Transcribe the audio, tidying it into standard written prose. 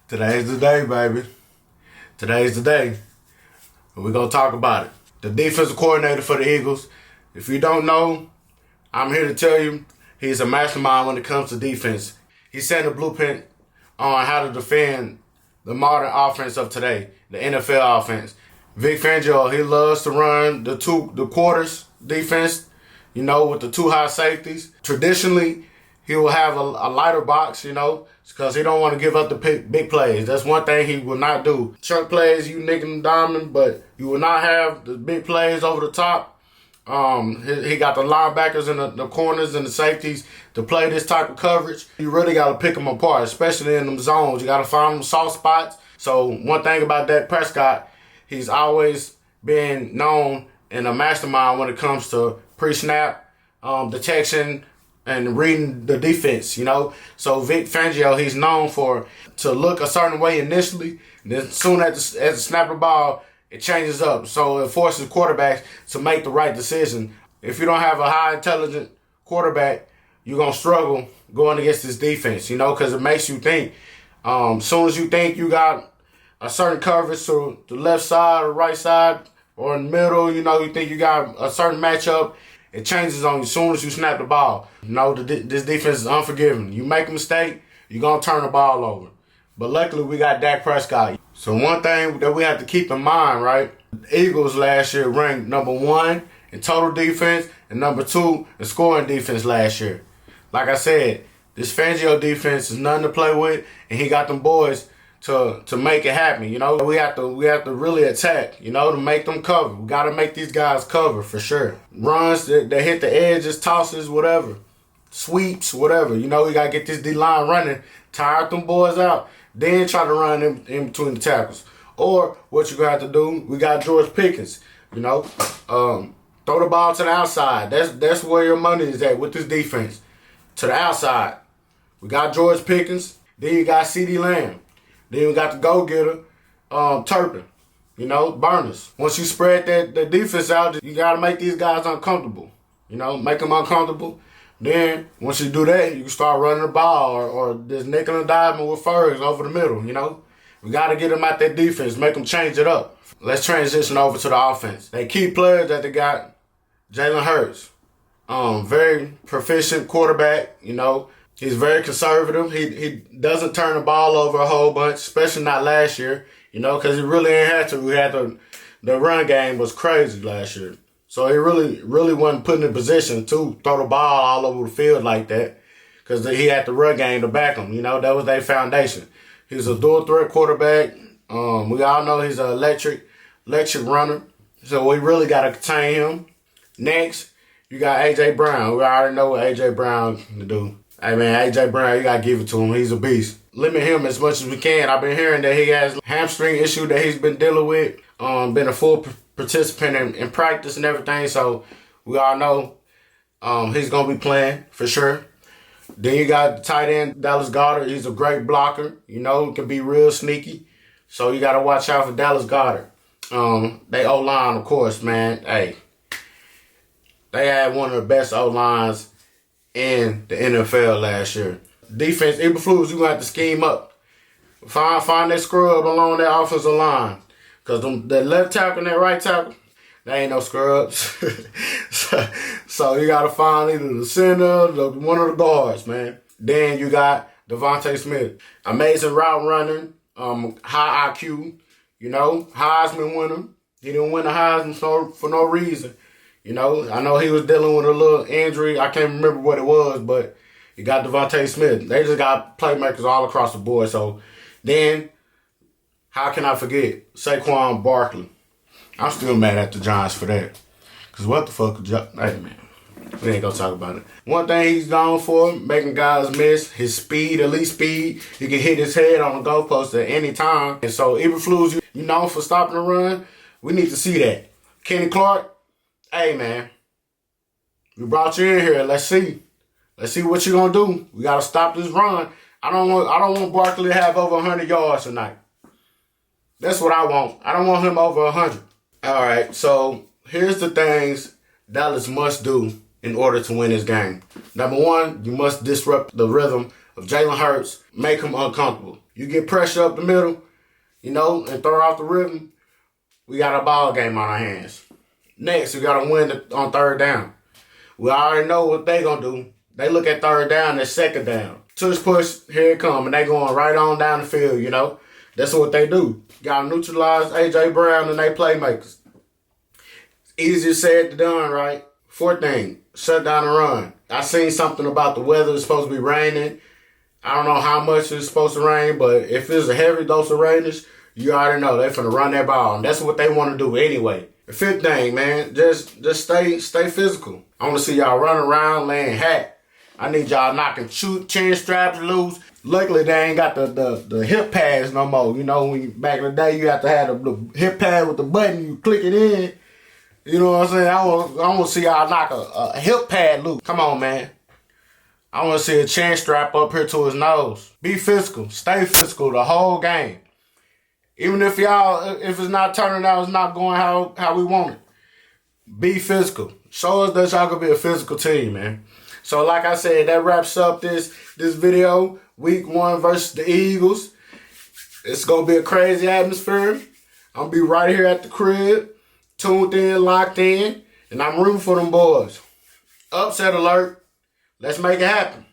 Today's the day, baby. Today's the day. And we're going to talk about it. The defensive coordinator for the Eagles. If you don't know, I'm here to tell you he's a mastermind when it comes to defense. He set a blueprint on how to defend the modern offense of today, the NFL offense. Vic Fangio, he loves to run the quarters defense, with the two high safeties. Traditionally, he will have a lighter box, because he don't want to give up the big plays. That's one thing he will not do. Chunk plays, you nickel and diamond, but you will not have the big plays over the top. He got the linebackers and the corners and the safeties to play this type of coverage. You really got to pick them apart, especially in them zones. You got to find them soft spots. So one thing about Dak Prescott, he's always been known and a mastermind when it comes to pre-snap detection and reading the defense, So Vic Fangio, he's known to look a certain way initially, and then soon as the snap the ball, it changes up. So it forces quarterbacks to make the right decision. If you don't have a high intelligent quarterback, you're going to struggle going against this defense, because it makes you think. Soon as you think you got a certain coverage to the left side or right side or in the middle, you think you got a certain matchup, it changes on you as soon as you snap the ball. This defense is unforgiving. You make a mistake, you're going to turn the ball over. But luckily, we got Dak Prescott. So one thing that we have to keep in mind, right? The Eagles last year ranked number 1 in total defense and number 2 in scoring defense last year. Like I said, this Fangio defense is nothing to play with, and he got them boys to make it happen. We have to really attack, to make them cover. We got to make these guys cover for sure. Runs that hit the edges, tosses, whatever, sweeps, whatever. We got to get this D-line running, tire them boys out, then try to run in between the tackles. Or what you got to do, we got George Pickens. Throw the ball to the outside. That's where your money is at with this defense. To the outside. We got George Pickens. Then you got CeeDee Lamb. Then we got the go-getter, Turpin, burners. Once you spread the defense out, you got to make these guys uncomfortable. Make them uncomfortable. Then, once you do that, you can start running the ball or this nickel and diamond with Furs over the middle, We got to get them out that defense, make them change it up. Let's transition over to the offense. They key players that they got, Jalen Hurts. Very proficient quarterback, He's very conservative. He doesn't turn the ball over a whole bunch, especially not last year, because he really ain't had to. We had the run game was crazy last year. So he really wasn't put in a position to throw the ball all over the field like that because he had the run game to back him. That was their foundation. He's a dual threat quarterback. We all know he's an electric runner. So we really got to contain him. Next, you got A.J. Brown. We already know what A.J. Brown can do. Hey, man, A.J. Brown, you got to give it to him. He's a beast. Limit him as much as we can. I've been hearing that he has a hamstring issue that he's been dealing with. Been a full participant in practice and everything. So we all know he's going to be playing for sure. Then you got the tight end, Dallas Goedert. He's a great blocker. Can be real sneaky. So you got to watch out for Dallas Goedert. They O-line, of course, man. Hey, they had one of the best O-lines in the NFL last year. Defense, Eberflus, you're going to have to scheme up. Find that scrub along that offensive line. Because that left tackle and that right tackle, they ain't no scrubs. so you got to find either the center or one of the guards, man. Then you got Devontae Smith. Amazing route running, high IQ, Heisman winner. He didn't win the Heisman for no reason. I know he was dealing with a little injury. I can't remember what it was, but you got Devontae Smith. They just got playmakers all across the board. So then, how can I forget Saquon Barkley? I'm still mad at the Giants for that. Because what the fuck? Hey, man. We ain't going to talk about it. One thing he's known for, making guys miss, his speed, elite speed. He can hit his head on the goalpost at any time. And so, Eberflus, you known for stopping the run. We need to see that. Kenny Clark. Hey, man, we brought you in here. Let's see. Let's see what you're going to do. We got to stop this run. I don't want Barkley to have over 100 yards tonight. That's what I want. I don't want him over 100. All right, so here's the things Dallas must do in order to win this game. Number one, you must disrupt the rhythm of Jalen Hurts, make him uncomfortable. You get pressure up the middle, you know, and throw off the rhythm, we got a ball game on our hands. Next, we got to win on third down. We already know what they going to do. They look at third down and second down. Tush push, here it come, and they going right on down the field, you know. That's what they do. Got to neutralize A.J. Brown and they playmakers. Easier said than done, right? Fourth thing, shut down and run. I seen something about the weather. It's supposed to be raining. I don't know how much it's supposed to rain, but if it's a heavy dose of rainage, you already know they're finna run that ball. And that's what they want to do anyway. The fifth thing, man, just stay physical. I want to see y'all running around laying hat. I need y'all knocking chin straps loose. Luckily, they ain't got the hip pads no more. You know, back in the day, you have to have the hip pad with the button. You click it in. You know what I'm saying? I want to see y'all knock a hip pad loose. Come on, man. I want to see a chin strap up here to his nose. Be physical. Stay physical the whole game. Even if it's not turning out, it's not going how we want it. Be physical. Show us that y'all can be a physical team, man. So like I said, that wraps up this video. Week 1 versus the Eagles. It's going to be a crazy atmosphere. I'm going to be right here at the crib, tuned in, locked in, and I'm rooting for them boys. Upset alert. Let's make it happen.